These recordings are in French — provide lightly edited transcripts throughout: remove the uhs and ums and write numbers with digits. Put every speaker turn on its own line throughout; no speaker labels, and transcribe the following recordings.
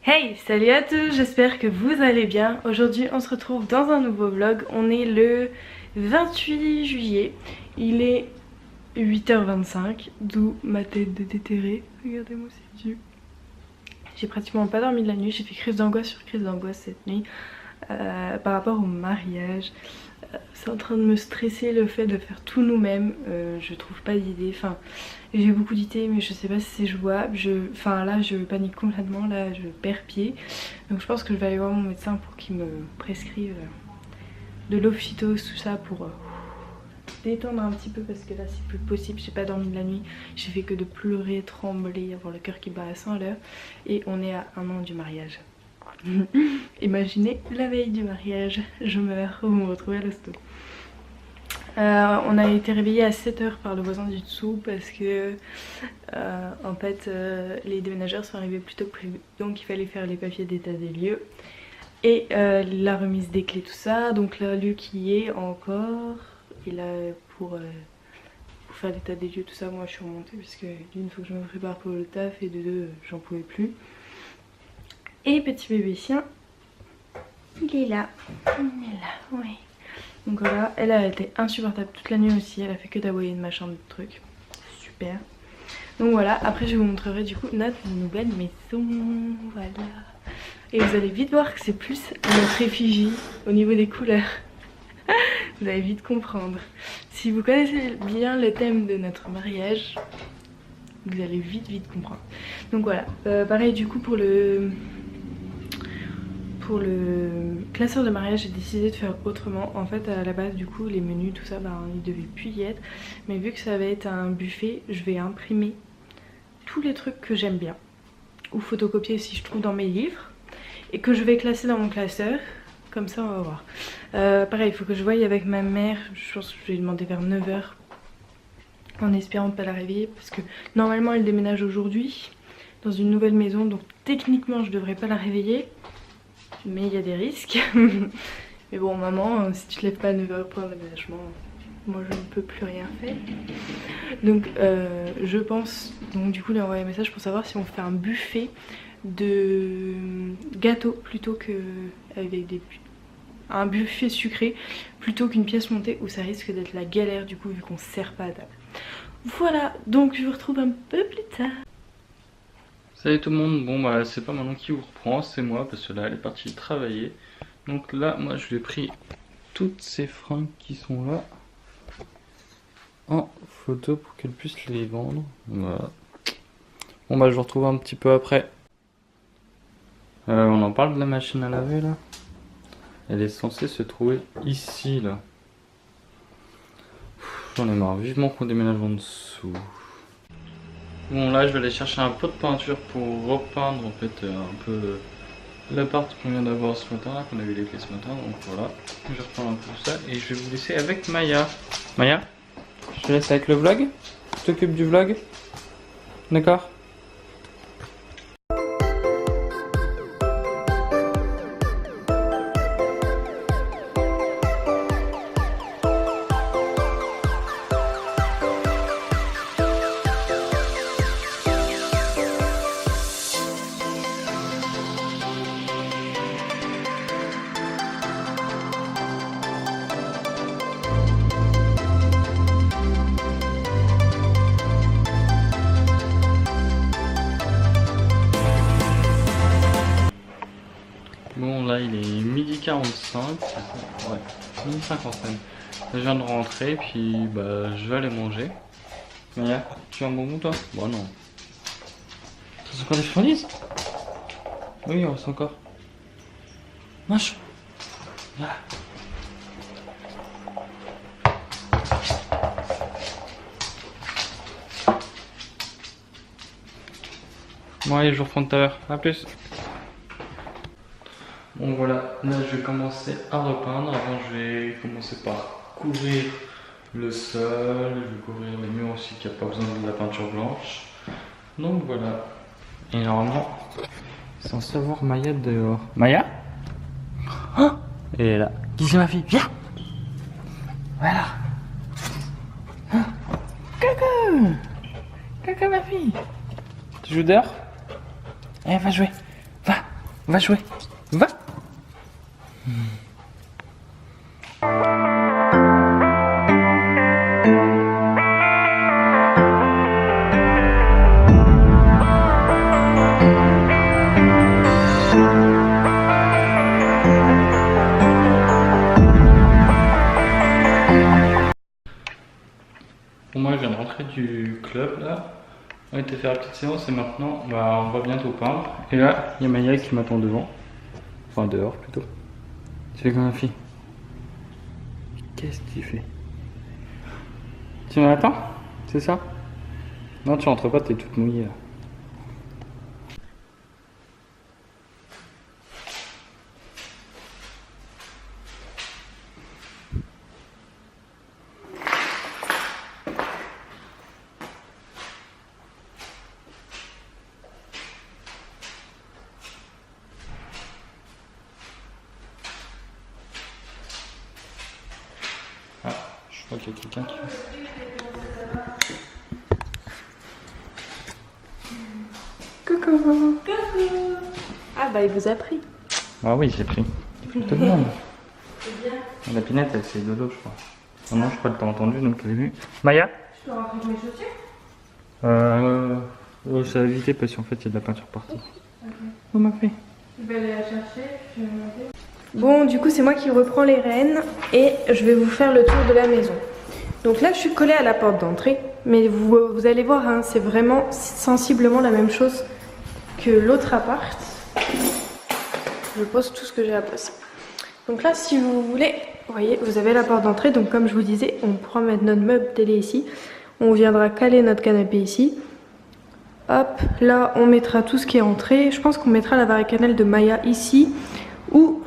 Hey, salut à tous, j'espère que vous allez bien. Aujourd'hui on se retrouve dans un nouveau vlog. On est le 28 juillet. Il est 8h25, d'où ma tête de déterrée. Regardez-moi ces yeux. J'ai pratiquement pas dormi de la nuit, j'ai fait crise d'angoisse sur crise d'angoisse cette nuit par rapport au mariage. C'est en train de me stresser le fait de faire tout nous-mêmes. Je trouve pas d'idée. Enfin, j'ai beaucoup d'idées, mais je sais pas si c'est jouable. Enfin, là, je panique complètement. Là, je perds pied. Donc, je pense que je vais aller voir mon médecin pour qu'il me prescrive de l'ophytose, tout ça, pour détendre un petit peu parce que là, c'est plus possible. J'ai pas dormi de la nuit. J'ai fait que de pleurer, trembler, avoir le cœur qui bat à 100 à l'heure. Et on est à 1 an du mariage. Imaginez la veille du mariage, je meurs, vous me retrouvez à l'hosto. On a été réveillé à 7h par le voisin du dessous parce que en fait les déménageurs sont arrivés plus tôt que prévu, donc il fallait faire les papiers d'état des lieux et la remise des clés, tout ça. Donc là Luc y est encore, et là pour faire l'état des lieux, tout ça, moi je suis remontée parce que d'une, faut que je me prépare pour le taf, et de deux, j'en pouvais plus. Et petit bébé chien, il est là, oui. Donc voilà, elle a été insupportable toute la nuit aussi, elle a fait que d'aboyer de machin de trucs, super. Donc voilà, après je vous montrerai du coup notre nouvelle maison, voilà. Et vous allez vite voir que c'est plus notre effigie au niveau des couleurs. Vous allez vite comprendre. Si vous connaissez bien le thème de notre mariage, vous allez vite comprendre. Donc voilà, pareil du coup pour le classeur de mariage, j'ai décidé de faire autrement. En fait à la base du coup les menus tout ça, il devait plus y être, mais vu que ça va être un buffet, je vais imprimer tous les trucs que j'aime bien ou photocopier si je trouve dans mes livres et que je vais classer dans mon classeur. Comme ça on va voir. Pareil, il faut que je voie avec ma mère. Je pense que je vais lui demander vers 9h en espérant ne pas la réveiller parce que normalement elle déménage aujourd'hui dans une nouvelle maison, donc techniquement je devrais pas la réveiller, mais il y a des risques. Mais bon maman, si tu te lèves pas à 9h pour un déménagement, moi je ne peux plus rien faire. Donc je pense donc du coup lui envoyer un message pour savoir si on fait un buffet de gâteaux plutôt que avec un buffet sucré plutôt qu'une pièce montée où ça risque d'être la galère du coup vu qu'on sert pas à table. Voilà, donc je vous retrouve un peu plus tard.
Salut tout le monde, bon bah c'est pas Manon qui vous reprend, c'est moi parce que là elle est partie travailler. Donc là moi je lui ai pris toutes ces fringues qui sont là en photo pour qu'elle puisse les vendre. Voilà. Bon bah je vous retrouve un petit peu après. On en parle de la machine à laver là. Elle est censée se trouver ici là. J'en ai marre, vivement qu'on déménage en dessous. Bon là je vais aller chercher un pot de peinture pour repeindre en fait un peu l'appart qu'on vient d'avoir ce matin là, qu'on a vu les clés ce matin, donc voilà. Je vais reprendre un peu tout ça et je vais vous laisser avec Maya. Maya, je te laisse avec le vlog. Tu t'occupes du vlog. D'accord ? Bon là il est midi 45, ouais, midi 55. Je viens de rentrer puis bah je vais aller manger. Maya, tu as un bonbon toi? Bon non. Ça c'est encore des friandises? Oui, il en reste encore. Mange. Voilà. Bon allez, je vous reprends tout à l'heure. A plus. Bon voilà, là je vais commencer à repeindre. Avant je vais commencer par couvrir le sol, je vais couvrir les murs aussi qui n'a pas besoin de la peinture blanche. Donc voilà. Et normalement, sans savoir Maya dehors. Maya? Oh, elle est là. Qui c'est ma fille? Viens! Voilà. Coucou! Coucou ma fille! Tu joues dehors? Eh, va jouer. Va! Va jouer. Va. Bon, moi je viens de rentrer du club là. On a été faire la petite séance et maintenant on va bientôt peindre. Et là il y a Maya qui m'attend devant. Enfin dehors plutôt. Tu fais comme ma fille. Qu'est-ce que tu fais? Tu m'attends? C'est ça? Non, tu rentres pas, t'es toute mouillée là. Ah, je crois qu'il y a quelqu'un qui...
Coucou. Coucou. Ah bah il vous a pris.
Ah oui, j'ai pris. Tout le monde. La pinette, elle c'est de l'eau, je crois. Oh non, je crois que t'as entendu, donc t'as vu. Maya?
Je peux rentrer avec mes chaussures?
Ça va éviter parce qu'en fait il y a de la peinture partout.
Ok.
Oh ma fille.
Je vais aller la chercher, puis je vais monter. Bon, du coup, c'est moi qui reprends les rênes et je vais vous faire le tour de la maison. Donc là, je suis collée à la porte d'entrée, mais vous allez voir, hein, c'est vraiment sensiblement la même chose que l'autre appart. Je pose tout ce que j'ai à poser. Donc là, si vous voulez, vous voyez, vous avez la porte d'entrée. Donc comme je vous disais, on pourra mettre notre meuble télé ici. On viendra caler notre canapé ici. Hop, là, on mettra tout ce qui est entrée. Je pense qu'on mettra la varicanelle de Maya ici ou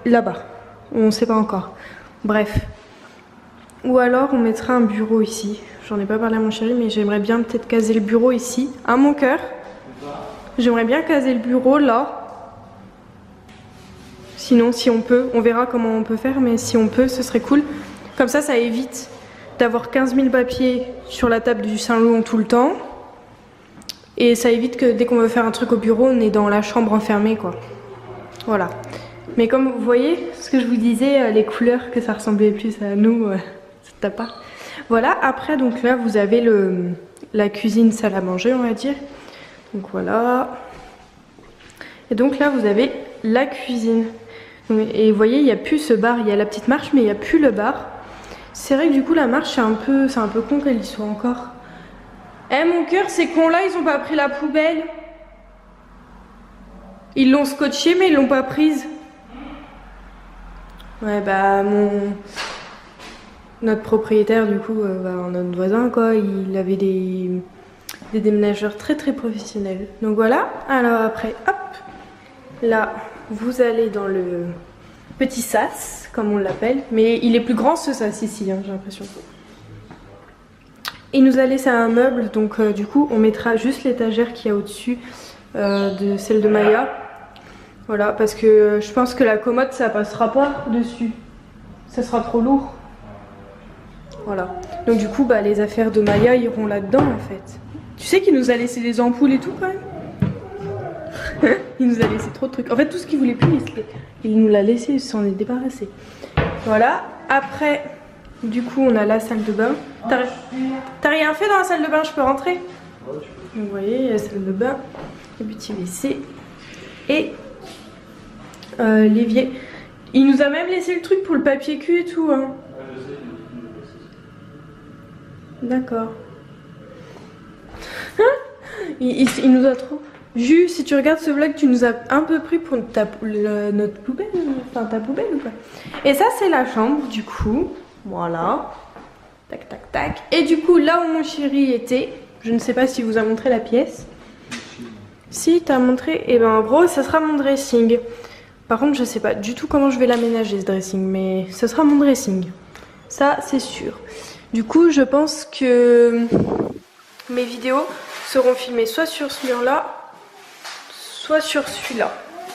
là-bas. On ne sait pas encore. Bref. Ou alors, on mettra un bureau ici. J'en ai pas parlé à mon chéri, mais j'aimerais bien peut-être caser le bureau ici. À mon cœur. J'aimerais bien caser le bureau là. Sinon, si on peut, on verra comment on peut faire, mais si on peut, ce serait cool. Comme ça évite d'avoir 15 000 papiers sur la table du salon tout le temps. Et ça évite que dès qu'on veut faire un truc au bureau, on est dans la chambre enfermée, quoi. Voilà. Mais comme vous voyez, ce que je vous disais, les couleurs, que ça ressemblait plus à nous, ça tape pas. Voilà, après, donc là, vous avez la cuisine, salle à manger, on va dire. Donc voilà. Et donc là, vous avez la cuisine. Et vous voyez, il n'y a plus ce bar, il y a la petite marche, mais il n'y a plus le bar. C'est vrai que du coup, la marche, c'est un peu con qu'elle y soit encore. Eh mon cœur, ces cons-là, ils ont pas pris la poubelle. Ils l'ont scotché, mais ils l'ont pas prise. Ouais, bah, notre propriétaire, du coup, notre voisin, quoi, il avait des déménageurs très très professionnels. Donc voilà, alors après, hop, là, vous allez dans le petit sas, comme on l'appelle. Mais il est plus grand ce sas ici, hein, j'ai l'impression. Il nous a laissé un meuble, donc du coup, on mettra juste l'étagère qu'il y a au-dessus de celle de Maya. Voilà, parce que je pense que la commode, ça passera pas dessus. Ça sera trop lourd. Voilà. Donc du coup, bah, les affaires de Maya iront là-dedans, en fait. Tu sais qu'il nous a laissé des ampoules et tout, quand même. Il nous a laissé trop de trucs. En fait, tout ce qu'il voulait plus, il nous l'a laissé, il s'en est débarrassé. Voilà. Après, du coup, on a la salle de bain. T'as rien fait dans la salle de bain? Je peux rentrer? Vous voyez, il y a la salle de bain, le petit WC et l'évier. Il nous a même laissé le truc pour le papier cul et tout. Hein. D'accord. Il nous a trop... Jus, si tu regardes ce vlog, tu nous as un peu pris pour notre poubelle, enfin ta poubelle ou quoi. Et ça, c'est la chambre, du coup. Voilà. Tac, tac, tac. Et du coup, là où mon chéri était, je ne sais pas si vous a montré la pièce. Si, t'as montré. Et ben en gros, ça sera mon dressing. Par contre, je sais pas du tout comment je vais l'aménager, ce dressing. Mais ce sera mon dressing. Ça, c'est sûr. Du coup, je pense que mes vidéos seront filmées soit sur ce mur-là, soit sur celui-là,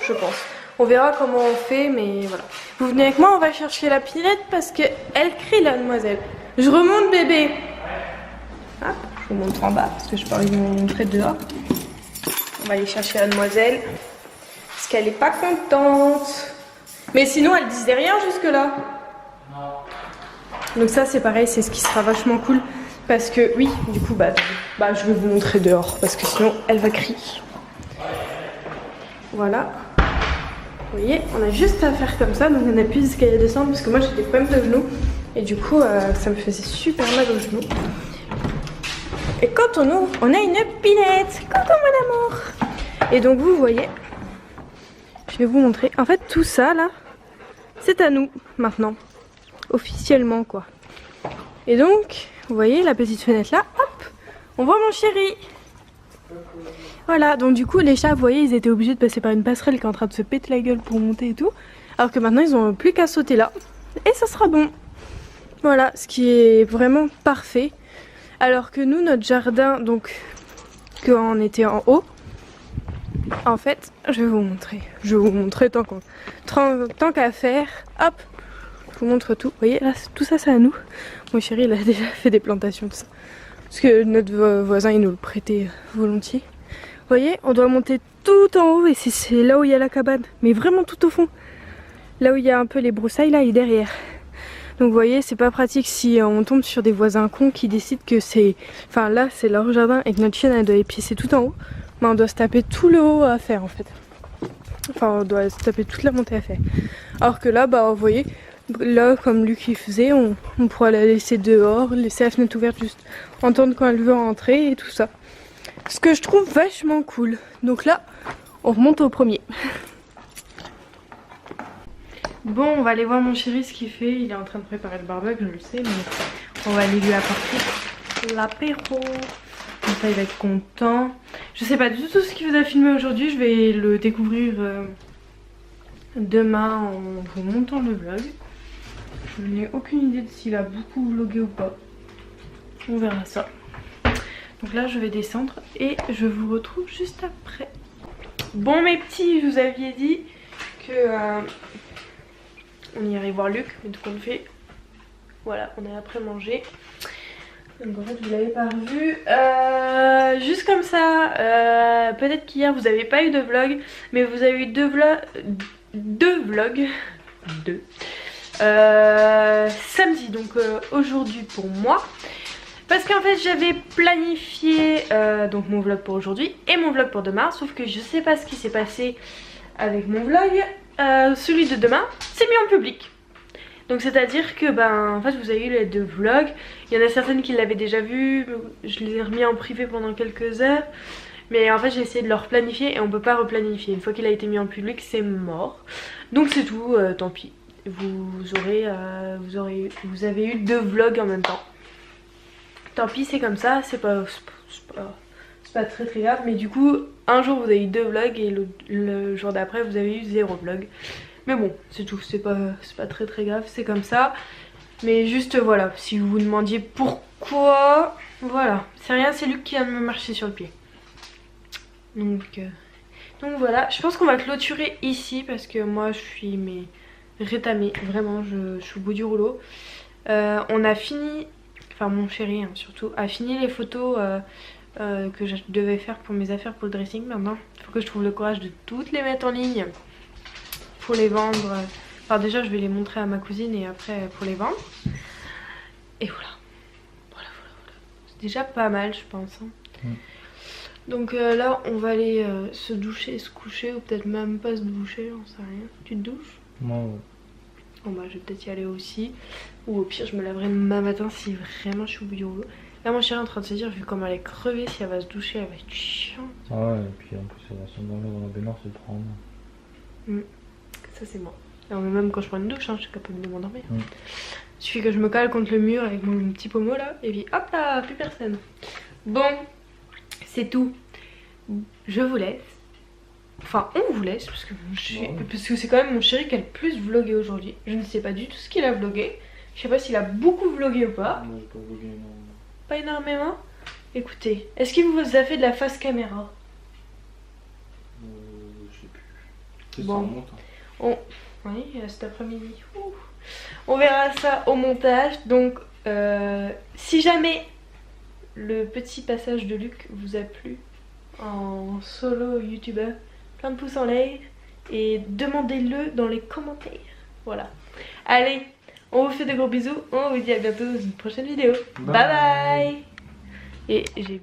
je pense. On verra comment on fait, mais voilà. Vous venez avec moi, on va chercher la pinette parce qu'elle crie, la demoiselle. Je remonte, bébé. Hop, je vous montre en bas parce que je peux pas vous montrer dehors. On va aller chercher la demoiselle. qu'elle est pas contente. Mais sinon elle disait rien jusque là. Donc ça c'est pareil, c'est ce qui sera vachement cool. Parce que oui, du coup bah je vais vous montrer dehors. Parce que sinon elle va crier. Voilà. Vous voyez, on a juste à faire comme ça. Donc on n'a plus d'escalier à descendre. Parce que moi j'ai des problèmes de genoux. Et du coup ça me faisait super mal aux genoux. Et quand on ouvre, on a une pinette. Coucou mon amour. Et donc vous voyez, je vais vous montrer. En fait tout ça là, c'est à nous maintenant. Officiellement quoi. Et donc, vous voyez la petite fenêtre là, hop, on voit mon chéri. Voilà, donc du coup les chats, vous voyez, ils étaient obligés de passer par une passerelle qui est en train de se péter la gueule pour monter et tout. Alors que maintenant ils ont plus qu'à sauter là. Et ça sera bon. Voilà, ce qui est vraiment parfait. Alors que nous, notre jardin, donc quand on était en haut, en fait, je vais vous montrer. Je vais vous montrer tant qu'à faire. Hop, je vous montre tout. Vous voyez, là, tout ça, c'est à nous. Mon chéri, il a déjà fait des plantations, tout ça. Parce que notre voisin, il nous le prêtait volontiers. Vous voyez, on doit monter tout en haut et c'est là où il y a la cabane. Mais vraiment tout au fond. Là où il y a un peu les broussailles, là, et derrière. Donc vous voyez, c'est pas pratique si on tombe sur des voisins cons qui décident que c'est... Enfin là, c'est leur jardin et que notre chienne, elle doit épicer tout en haut. Mais on doit se taper tout le haut à faire en fait. Enfin, on doit se taper toute la montée à faire. Alors que là, bah vous voyez, là, comme Luc il faisait, on pourra la laisser dehors, laisser la fenêtre ouverte, juste entendre quand elle veut rentrer et tout ça. Ce que je trouve vachement cool. Donc là, on remonte au premier. Bon, on va aller voir mon chéri ce qu'il fait. Il est en train de préparer le barbecue, je le sais, mais on va aller lui apporter l'apéro. Comme ça, il va être content. Je sais pas du tout ce qu'il vous a filmé aujourd'hui. Je vais le découvrir demain en vous montant le vlog. Je n'ai aucune idée de s'il a beaucoup vlogué ou pas. On verra ça. Donc là, je vais descendre et je vous retrouve juste après. Bon, mes petits, je vous avais dit que... on irait voir Luc, mais tout compte fait, voilà, on est après manger. Donc en fait vous l'avez pas revu. Juste comme ça, peut-être qu'hier vous n'avez pas eu de vlog, mais vous avez eu deux vlogs. Samedi, donc aujourd'hui pour moi. Parce qu'en fait j'avais planifié donc mon vlog pour aujourd'hui et mon vlog pour demain. Sauf que je sais pas ce qui s'est passé avec mon vlog. Celui de demain c'est mis en public. Donc c'est à dire que en fait vous avez eu les deux vlogs. Il y en a certaines qui l'avaient déjà vu. Je les ai remis en privé pendant quelques heures. Mais en fait j'ai essayé de le replanifier et on peut pas replanifier. Une fois qu'il a été mis en public c'est mort. Donc c'est tout, tant pis. Vous avez eu deux vlogs en même temps. Tant pis, c'est comme ça, c'est pas très grave. Mais du coup un jour vous avez eu deux vlogs et le jour d'après vous avez eu 0 vlog. Mais bon, c'est tout, c'est pas très grave, c'est comme ça. Mais juste voilà, si vous vous demandiez pourquoi, voilà, c'est rien, c'est Luc qui vient de me marcher sur le pied. Donc voilà, je pense qu'on va clôturer ici parce que moi je suis rétamée, vraiment, je suis au bout du rouleau. On a fini, enfin mon chéri hein, surtout, a fini les photos que je devais faire pour mes affaires pour le dressing. Maintenant il faut que je trouve le courage de toutes les mettre en ligne pour les vendre. Enfin déjà je vais les montrer à ma cousine et après pour les vendre. Et voilà. C'est déjà pas mal je pense hein. Donc là on va aller se doucher, se coucher, ou peut-être même pas se doucher, j'en sais rien. Tu te douches?
Moi ouais.
Bon bah je vais peut-être y aller aussi. Ou au pire je me laverai demain matin si vraiment je suis au bout du rouleau. Là mon chéri est en train de se dire vu comment elle est crevée, si elle va se doucher elle va être chiante.
Ah ouais, et puis en plus elle va s'endormir dans la baignoire, c'est prendre.
Ça c'est moi. Alors, même quand je prends une douche hein, je suis capable de m'endormir. Il suffit que je me cale contre le mur avec mon petit pommeau là et puis hop là, plus personne. Bon, c'est tout. Je vous laisse. Enfin on vous laisse parce que c'est quand même mon chéri qui a le plus vlogué aujourd'hui. Je ne sais pas du tout ce qu'il a vlogué. Je sais pas s'il a beaucoup vlogué ou pas.
Moi j'ai pas vlogué énormément.
Pas énormément. Écoutez, est-ce qu'il vous a fait de la face caméra?
Je sais plus.
Bon.
Ça remonte.
Oui, cet après-midi. On verra ça au montage. Donc si jamais le petit passage de Luc vous a plu en solo youtubeur, plein de pouces en l'air. et demandez-le dans les commentaires. Voilà. Allez, on vous fait de gros bisous, on vous dit à bientôt dans une prochaine vidéo. Bye bye. Et j'ai